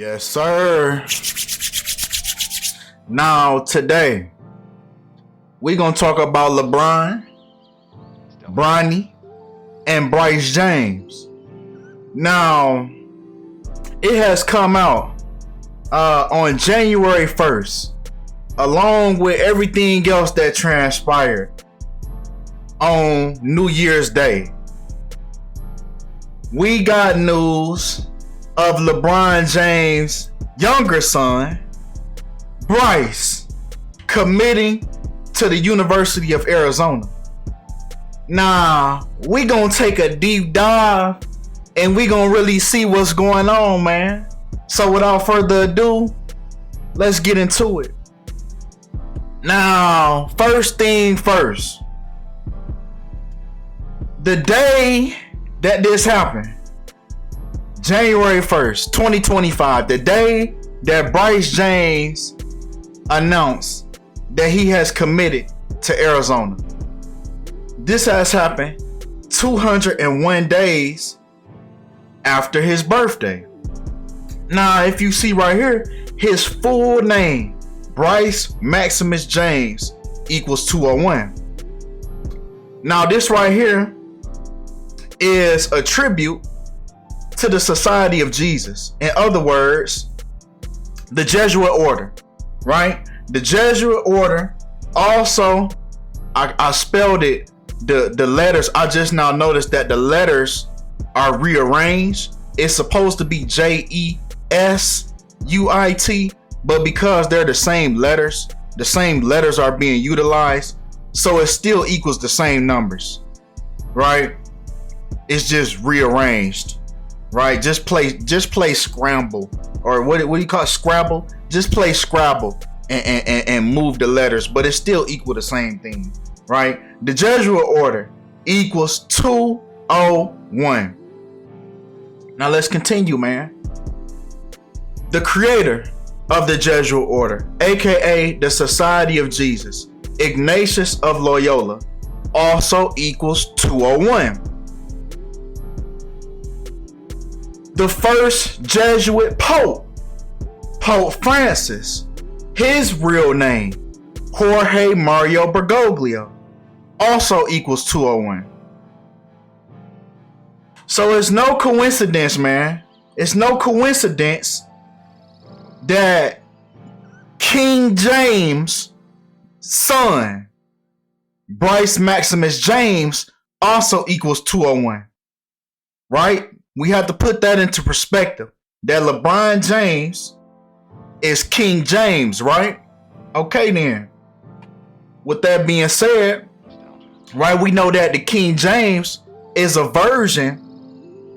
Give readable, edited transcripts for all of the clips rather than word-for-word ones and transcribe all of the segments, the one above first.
Yes, sir. Now, today, we're going to talk about LeBron, Bronny, and Bryce James. Now, it has come out on January 1st, along with everything else that transpired on New Year's Day. We got news of LeBron James' younger son, Bryce, committing to the University of Arizona. Now, we gonna take a deep dive and we gonna really see what's going on, man. So without further ado, let's get into it. Now, first thing first, the day that this happened, January 1st, 2025, the day that Bryce James announced that he has committed to Arizona. This has happened 201 days after his birthday. Now, if you see right here, his full name, Bryce Maximus James, equals 201. Now, this right here is a tribute to the Society of Jesus. In other words, the Jesuit order, right? The Jesuit order. Also, I spelled it, the letters. I just now noticed that the letters are rearranged. It's supposed to be Jesuit, but because they're the same letters are being utilized, so it still equals the same numbers, right? It's just rearranged. Right, just play Scramble, or what do you call it? Scrabble. Just play Scrabble and move the letters, but it still equal the same thing, right? The Jesuit order equals 201. Now let's continue, man. The creator of the Jesuit order, aka the Society of Jesus, Ignatius of Loyola, also equals 201. The first Jesuit Pope, Pope Francis, his real name, Jorge Mario Bergoglio, also equals 201. So it's no coincidence, man. It's no coincidence that King James' son, Bryce Maximus James, also equals 201. Right? We have to put that into perspective. That LeBron James is King James, right? Okay then. With that being said, right, we know that the King James is a version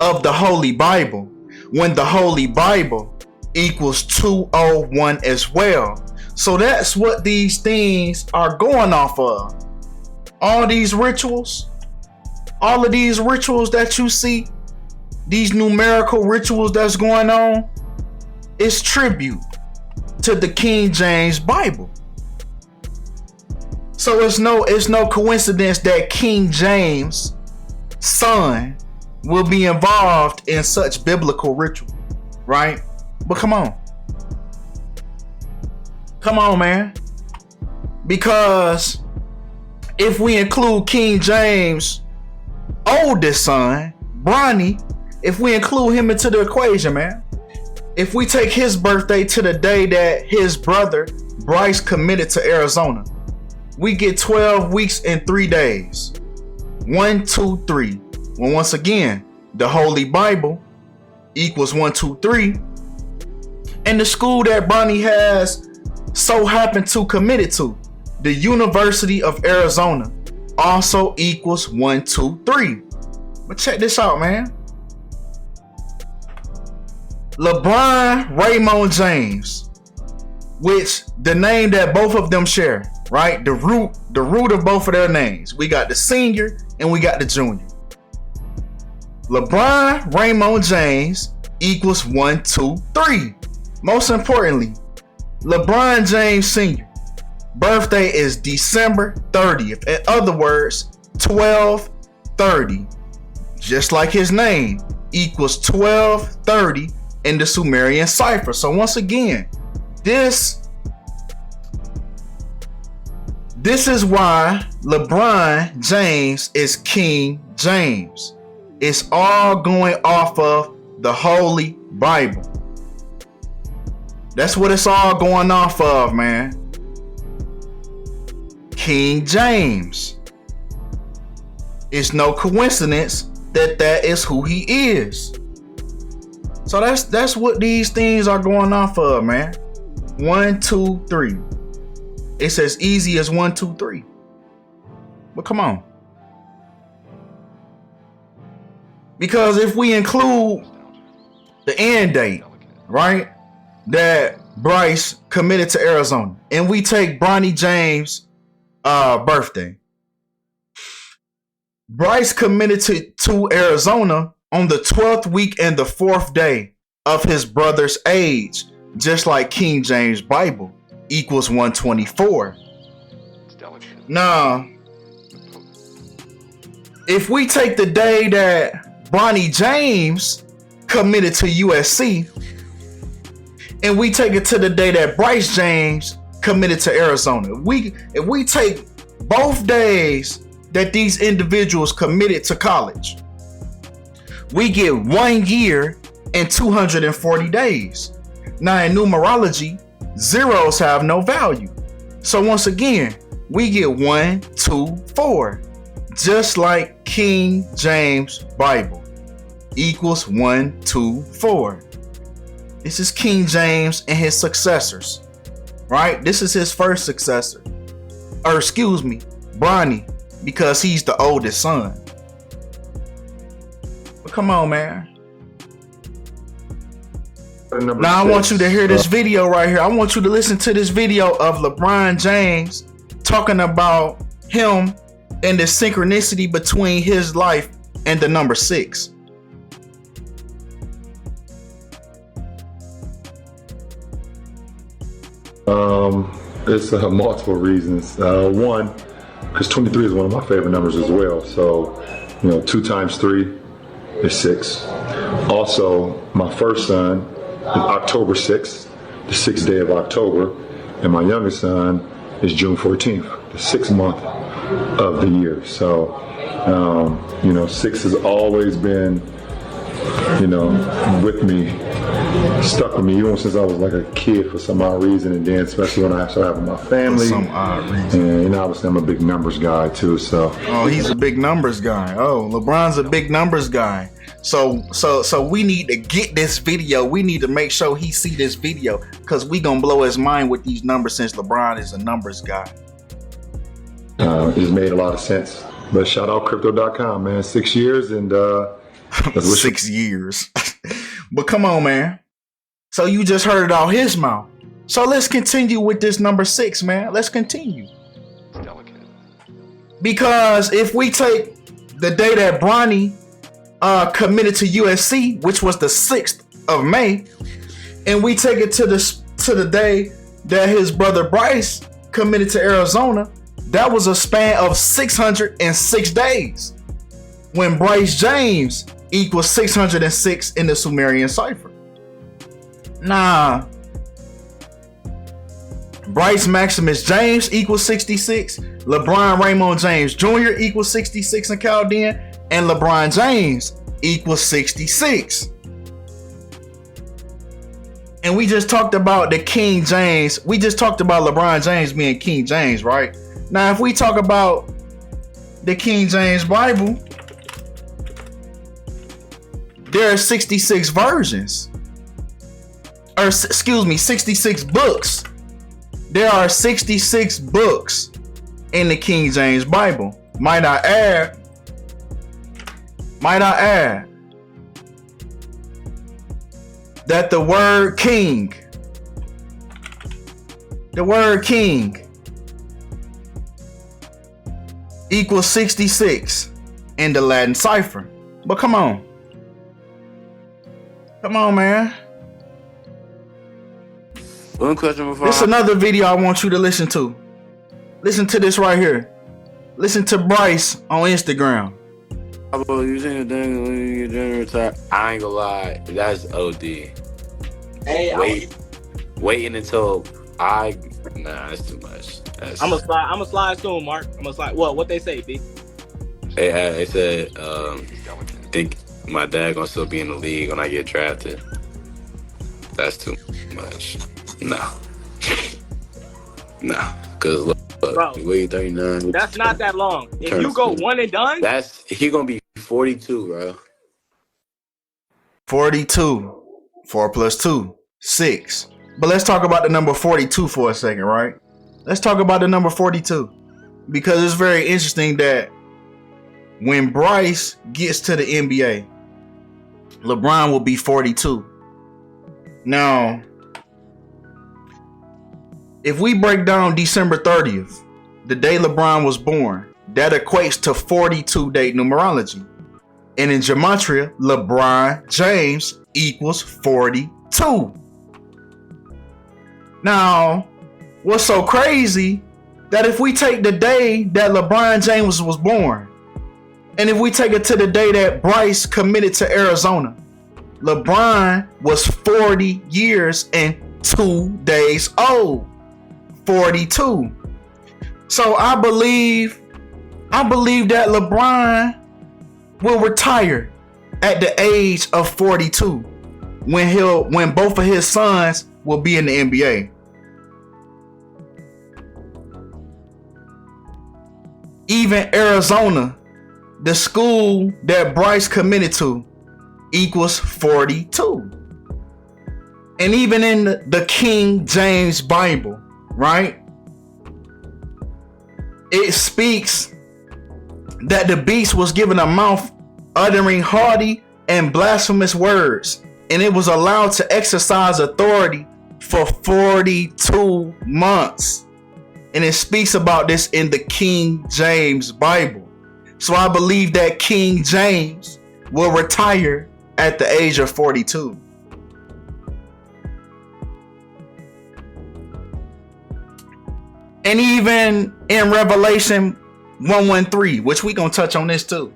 of the Holy Bible, when the Holy Bible equals 201 as well. So that's what these things are going off of. All of these rituals that you see, these numerical rituals that's going on, is tribute to the King James Bible. So it's no coincidence that King James' son will be involved in such biblical ritual, right? But come on, man, because if we include King James' oldest son, Bronny, if we include him into the equation, man, if we take his birthday to the day that his brother Bryce committed to Arizona, we get 12 weeks and 3 days. 1, 2, 3. Well, once again, the Holy Bible equals 1, 2, 3. And the school that Bronny has so happened to commit it to, the University of Arizona, also equals 1, 2, 3. But check this out, man. LeBron Raymond James, which the name that both of them share, right? The root of both of their names. We got the senior and we got the junior. LeBron Raymond James equals 1, 2, 3. Most importantly, LeBron James Sr. birthday is December 30th. In other words, 12/30. Just like his name equals 12/30 in the Sumerian cipher. So once again, this is why LeBron James is King James. It's all going off of the Holy Bible. That's what it's all going off of, man. King James. It's no coincidence that that is who he is. So that's what these things are going off of, man. 1, 2, 3. It's as easy as 1, 2, 3. But come on. Because if we include the end date, right, that Bryce committed to Arizona, and we take Bronny James' birthday, Bryce committed to Arizona on the 12th week and the 4th day of his brother's age, just like King James Bible equals 124. Now, if we take the day that Bronny James committed to USC, and we take it to the day that Bryce James committed to Arizona, if we take both days that these individuals committed to college, we get 1 year and 240 days. Now in numerology, zeros have no value. So once again, we get 1, 2, 4. Just like King James Bible equals 1, 2, 4. This is King James and his successors, right? This is his first successor. Or excuse me, Bronny, because he's the oldest son. But come on, man. Now I want you to hear this video right here. I want you to listen to this video of LeBron James talking about him and the synchronicity between his life and the number 6. It's multiple reasons. One, because 23 is one of my favorite numbers as well. So, 2 times 3 is 6. Also, my first son is October 6th, the 6th day of October, and my youngest son is June 14th, the 6th month of the year. So, 6 has always been, with me, stuck with me even since I was like a kid for some odd reason, and then especially when I started having my family. For some odd reason. And obviously I'm a big numbers guy too. So. Oh, he's a big numbers guy. Oh, LeBron's a big numbers guy. So we need to get this video. We need to make sure he see this video because we gonna blow his mind with these numbers since LeBron is a numbers guy. It's made a lot of sense. But shout out crypto.com, man. 6 years and 6 years. But come on, man. So you just heard it out his mouth. So let's continue with this number 6, man. Let's continue. Because if we take the day that Bronny committed to USC, which was the 6th of May, and we take it to the day that his brother Bryce committed to Arizona, that was a span of 606 days. When Bryce James equals 606 in the Sumerian cipher. Nah. Bryce Maximus James equals 66. LeBron Raymond James Jr. equals 66 in Chaldean. And LeBron James equals 66. And we just talked about the King James. We just talked about LeBron James being King James, right? Now, if we talk about the King James Bible, there are 66 versions. Or, excuse me, 66 books. There are 66 books in the King James Bible. Might I add that the word king equals 66 in the Latin cipher. But come on, man. One question before. This is another video I want you to listen to. Listen to this right here. Listen to Bryce on Instagram. You seen the thing when you get retire? I ain't gonna lie, that's OD. Hey, waiting until that's too much. I'm gonna slide soon, Mark. I'm gonna slide. What they say, B? They said, think my dad gonna still be in the league when I get drafted. That's too much. No. Cause look, Bro, wait 39. that's not that long. If you go one and done, he gonna be 42, bro. 42. 4 plus 2, 6. But let's talk about the number 42 for a second, right? Let's talk about the number 42. Because it's very interesting that when Bryce gets to the NBA, LeBron will be 42. Now, if we break down December 30th, the day LeBron was born, that equates to 42 date numerology. And in gematria, LeBron James equals 42. Now, what's so crazy that if we take the day that LeBron James was born, and if we take it to the day that Bryce committed to Arizona, LeBron was 40 years and 2 days old. 42. So I believe that LeBron will retire at the age of 42 when both of his sons will be in the NBA. Even Arizona, the school that Bryce committed to, equals 42. And even in the King James Bible, right? It speaks that the beast was given a mouth uttering haughty and blasphemous words, and it was allowed to exercise authority for 42 months. And it speaks about this in the King James Bible. So I believe that King James will retire at the age of 42. And even in Revelation 1:13, which we're going to touch on this too,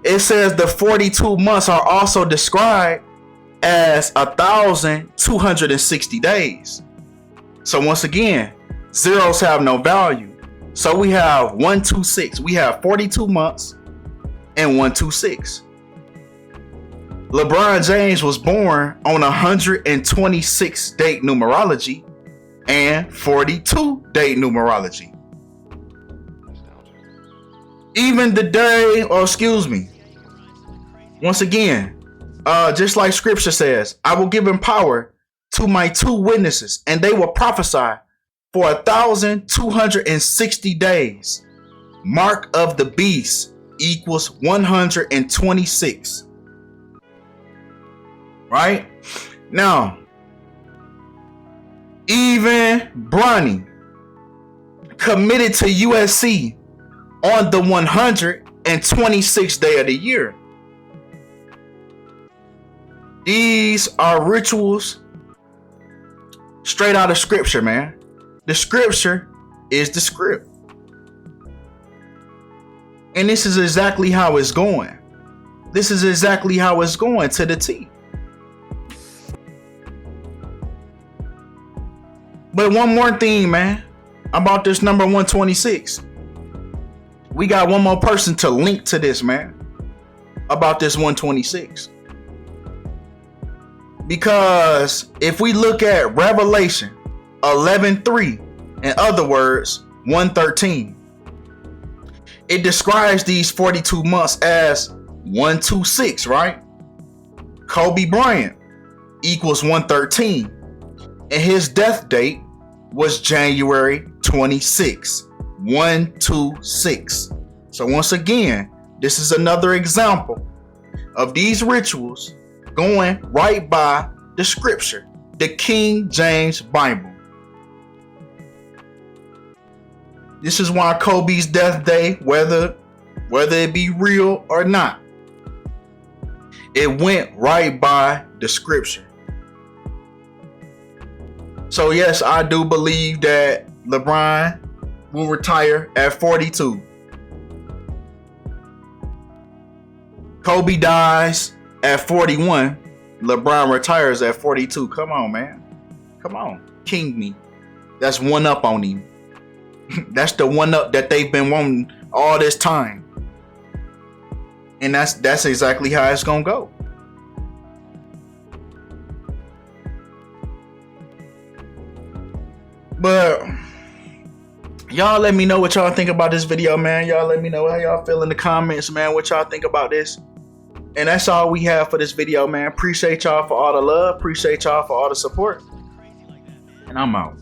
it says the 42 months are also described as 1,260 days. So once again, zeros have no value. So we have 126. We have 42 months and 126. LeBron James was born on 126 date numerology and 42 date numerology. Even the day, or excuse me, once again, just like scripture says, I will give him power to my 2 witnesses, and they will prophesy for 1,260 days. Mark of the beast equals 126. Right? Now, even Bronny committed to USC on the 126th day of the year. These are rituals straight out of scripture, man. The scripture is the script. And this is exactly how it's going. This is exactly how it's going to the T. But one more thing, man, about this number 126. We got one more person to link to this, man, about this 126. Because if we look at Revelation 11:3, in other words, 113, it describes these 42 months as 126, right? Kobe Bryant equals 113, and his death date was January 26, 126. So once again, this is another example of these rituals going right by the scripture, the King James Bible. This is why Kobe's death day, whether it be real or not, it went right by the scripture. So yes, I do believe that LeBron will retire at 42. Kobe dies at 41, LeBron retires at 42. Come on, man. Come on. King me. That's one up on him. That's the one up that they've been wanting all this time. And that's exactly how it's gonna go. But y'all let me know what y'all think about this video, man. Y'all let me know how y'all feel in the comments, man. What y'all think about this. And that's all we have for this video, man. Appreciate y'all for all the love. Appreciate y'all for all the support. And I'm out.